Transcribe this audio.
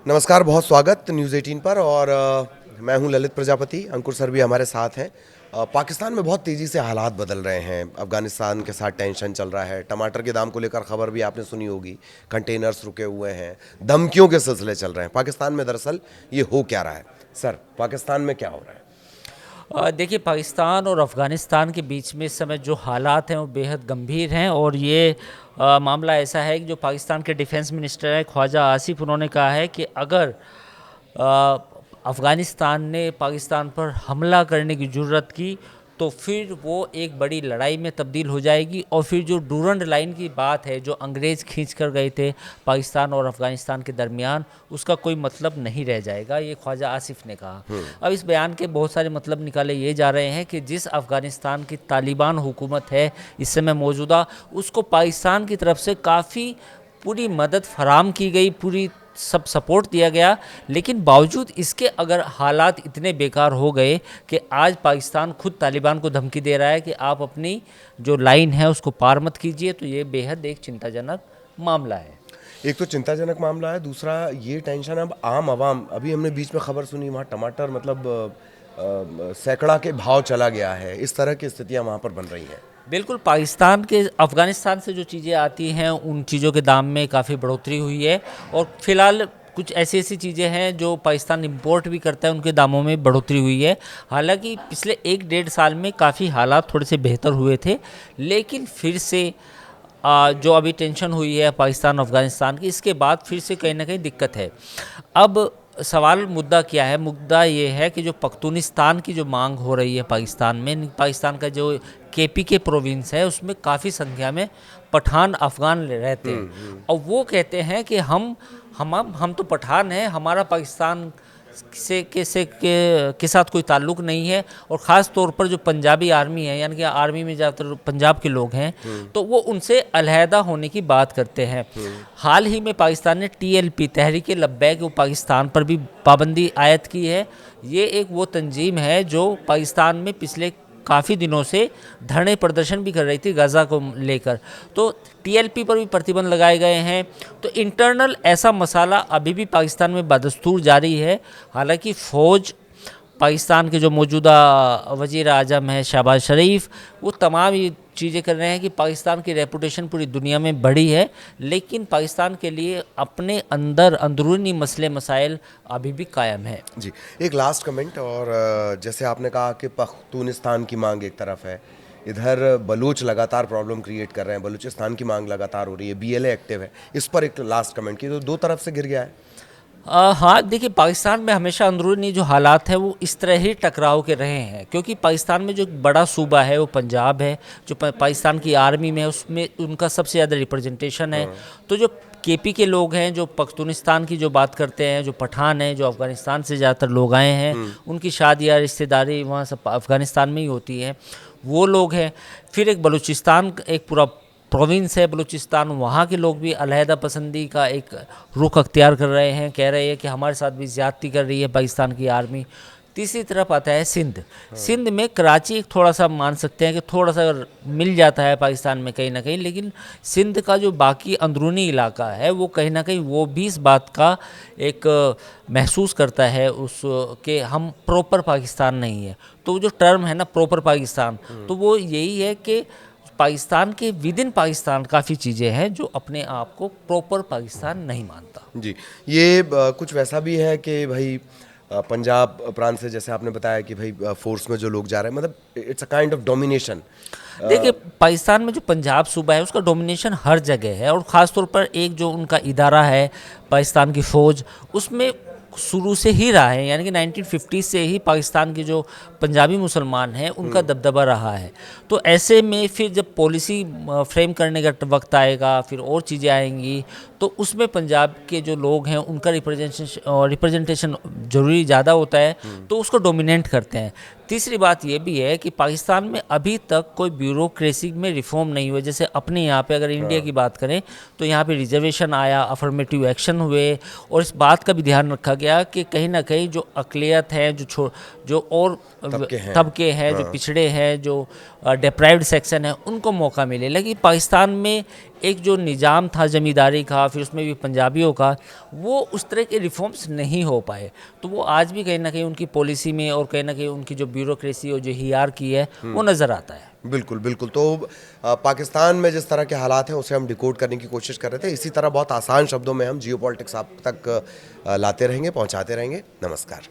नमस्कार, बहुत स्वागत न्यूज़ 18 पर। और मैं हूं ललित प्रजापति। अंकुर सर भी हमारे साथ हैं। पाकिस्तान में बहुत तेज़ी से हालात बदल रहे हैं। अफगानिस्तान के साथ टेंशन चल रहा है। टमाटर के दाम को लेकर खबर भी आपने सुनी होगी। कंटेनर्स रुके हुए हैं, धमकियों के सिलसिले चल रहे हैं। पाकिस्तान में दरअसल ये हो क्या रहा है? सर, पाकिस्तान में क्या हो रहा है? देखिए, पाकिस्तान और अफ़गानिस्तान के बीच में इस समय जो हालात हैं वो बेहद गंभीर हैं। और ये मामला ऐसा है कि जो पाकिस्तान के डिफेंस मिनिस्टर हैं ख्वाजा आसिफ, उन्होंने कहा है कि अगर अफ़गानिस्तान ने पाकिस्तान पर हमला करने की जुर्रत की तो फिर वो एक बड़ी लड़ाई में तब्दील हो जाएगी। और फिर जो डूरंड लाइन की बात है, जो अंग्रेज़ खींच कर गए थे पाकिस्तान और अफ़गानिस्तान के दरमियान, उसका कोई मतलब नहीं रह जाएगा, ये ख्वाजा आसिफ ने कहा। अब इस बयान के बहुत सारे मतलब निकाले ये जा रहे हैं कि जिस अफ़गानिस्तान की तालिबान हुकूमत है इस समय मौजूदा, उसको पाकिस्तान की तरफ से काफ़ी पूरी मदद फराम की गई, पूरी सब सपोर्ट दिया गया। लेकिन बावजूद इसके अगर हालात इतने बेकार हो गए कि आज पाकिस्तान खुद तालिबान को धमकी दे रहा है कि आप अपनी जो लाइन है उसको पार मत कीजिए, तो ये बेहद एक चिंताजनक मामला है। एक तो चिंताजनक मामला है, दूसरा ये टेंशन अब आम आवाम। अभी हमने बीच में खबर सुनी, वहाँ टमाटर मतलब सैकड़ा के भाव चला गया है। इस तरह की स्थितियाँ वहाँ पर बन रही हैं। बिल्कुल, पाकिस्तान के अफ़गानिस्तान से जो चीज़ें आती हैं उन चीज़ों के दाम में काफ़ी बढ़ोतरी हुई है। और फ़िलहाल कुछ ऐसी ऐसी चीज़ें हैं जो पाकिस्तान इंपोर्ट भी करता है, उनके दामों में बढ़ोतरी हुई है। हालांकि पिछले 1-1.5 साल में काफ़ी हालात थोड़े से बेहतर हुए थे, लेकिन फिर से जो अभी टेंशन हुई है पाकिस्तान अफ़गानिस्तान की, इसके बाद फिर से कहीं ना कहीं दिक्कत है। अब सवाल मुद्दा क्या है? मुद्दा ये है कि जो पख्तूनिस्तान की जो मांग हो रही है पाकिस्तान में, पाकिस्तान का जो केपी के प्रोविंस है उसमें काफ़ी संख्या में पठान अफ़गान रहते हैं। और वो कहते हैं कि हम तो पठान हैं, हमारा पाकिस्तान के साथ कोई ताल्लुक़ नहीं है। और ख़ास तौर पर जो पंजाबी आर्मी है, यानी कि आर्मी में ज़्यादातर पंजाब के लोग हैं, तो वो उनसे अलहदा होने की बात करते हैं। हाल ही में पाकिस्तान ने TLP तहरीक लब्बैक पाकिस्तान पर भी पाबंदी आयद की है। ये एक वो तंजीम है जो पाकिस्तान में पिछले काफ़ी दिनों से धरने प्रदर्शन भी कर रही थी गाज़ा को लेकर, तो TLP पर भी प्रतिबंध लगाए गए हैं। तो इंटरनल ऐसा मसाला अभी भी पाकिस्तान में बदस्तूर जारी है। हालांकि फ़ौज, पाकिस्तान के जो मौजूदा वज़ीर आज़म है शहबाज शरीफ, वो तमाम ये चीज़ें कर रहे हैं कि पाकिस्तान की रेपुटेशन पूरी दुनिया में बढ़ी है। लेकिन पाकिस्तान के लिए अपने अंदर अंदरूनी मसले मसाइल अभी भी कायम है। जी, एक लास्ट कमेंट। और जैसे आपने कहा कि पख्तूनिस्तान की मांग एक तरफ है, इधर बलूच लगातार प्रॉब्लम क्रिएट कर रहे हैं, बलूचिस्तान की मांग लगातार हो रही है, BLA एक्टिव है। इस पर एक लास्ट कमेंट की, तो दो तरफ से गिर गया है। हाँ, देखिए, पाकिस्तान में हमेशा अंदरूनी जो हालात हैं वो इस तरह ही टकराव के रहे हैं, क्योंकि पाकिस्तान में जो बड़ा सूबा है वो पंजाब है, जो पाकिस्तान की आर्मी में है उसमें उनका सबसे ज़्यादा रिप्रेजेंटेशन है। तो जो केपी के लोग हैं, जो पख्तूनिस्तान की जो बात करते हैं, जो पठान हैं, जो अफ़गानिस्तान से ज़्यादातर लोग आए हैं, उनकी शादियाँ रिश्तेदारी वहाँ सब अफ़गानिस्तान में ही होती है, वो लोग हैं। फिर एक बलूचिस्तान, एक पूरा प्रोविंस है बलूचिस्तान, वहाँ के लोग भी अलहदा पसंदी का एक रुख अख्तियार कर रहे हैं, कह रहे हैं कि हमारे साथ भी ज़्यादती कर रही है पाकिस्तान की आर्मी। तीसरी तरफ आता है सिंध। सिंध में कराची एक थोड़ा सा मान सकते हैं कि थोड़ा सा मिल जाता है पाकिस्तान में कहीं ना कहीं, लेकिन सिंध का जो बाकी अंदरूनी इलाका है वो कहीं ना कहीं वो भी इस बात का एक महसूस करता है उस कि हम प्रॉपर पाकिस्तान नहीं है। तो जो टर्म है ना प्रॉपर पाकिस्तान, तो वो यही है कि पाकिस्तान के विद इन पाकिस्तान काफ़ी चीज़ें हैं जो अपने आप को प्रॉपर पाकिस्तान नहीं मानता। जी, ये कुछ वैसा भी है कि भाई पंजाब प्रांत से, जैसे आपने बताया कि भाई फोर्स में जो लोग जा रहे हैं, मतलब it's a kind of domination. देखिए, पाकिस्तान में जो पंजाब सूबा है उसका डोमिनेशन हर जगह है। और ख़ास तौर पर एक जो उनका इदारा है पाकिस्तान की फ़ौज, उसमें शुरू से ही रहा है, यानी कि 1950 से ही पाकिस्तान के जो पंजाबी मुसलमान हैं उनका दबदबा रहा है। तो ऐसे में फिर जब पॉलिसी फ्रेम करने का वक्त आएगा, फिर और चीज़ें आएंगी, तो उसमें पंजाब के जो लोग हैं उनका रिप्रेजेंटेशन ज़रूरी ज़्यादा होता है, तो उसको डोमिनेट करते हैं। तीसरी बात ये भी है कि पाकिस्तान में अभी तक कोई ब्यूरोक्रेसी में रिफॉर्म नहीं हुए। जैसे अपने यहाँ पे अगर इंडिया की बात करें तो यहाँ पे रिजर्वेशन आया, अफर्मेटिव एक्शन हुए, और इस बात का भी ध्यान रखा गया कि कहीं ना कहीं जो अक़लियत है, जो और तबके हैं, जो पिछड़े हैं, जो डिप्राइव्ड सेक्शन है, उनको मौका मिले। लेकिन पाकिस्तान में एक जो निज़ाम था ज़मींदारी का, फिर उसमें भी पंजाबियों का, वो उस तरह के रिफॉर्म्स नहीं हो पाए। तो वो आज भी कहीं ना कहीं उनकी पॉलिसी में और कहीं ना कहीं उनकी जो ब्यूरोक्रेसी और जो हियार्की है वो नज़र आता है। बिल्कुल बिल्कुल। तो पाकिस्तान में जिस तरह के हालात हैं उसे हम डिकोड करने की कोशिश कर रहे थे। इसी तरह बहुत आसान शब्दों में हम जियोपॉलिटिक्स आप तक लाते रहेंगे, पहुंचाते रहेंगे। नमस्कार।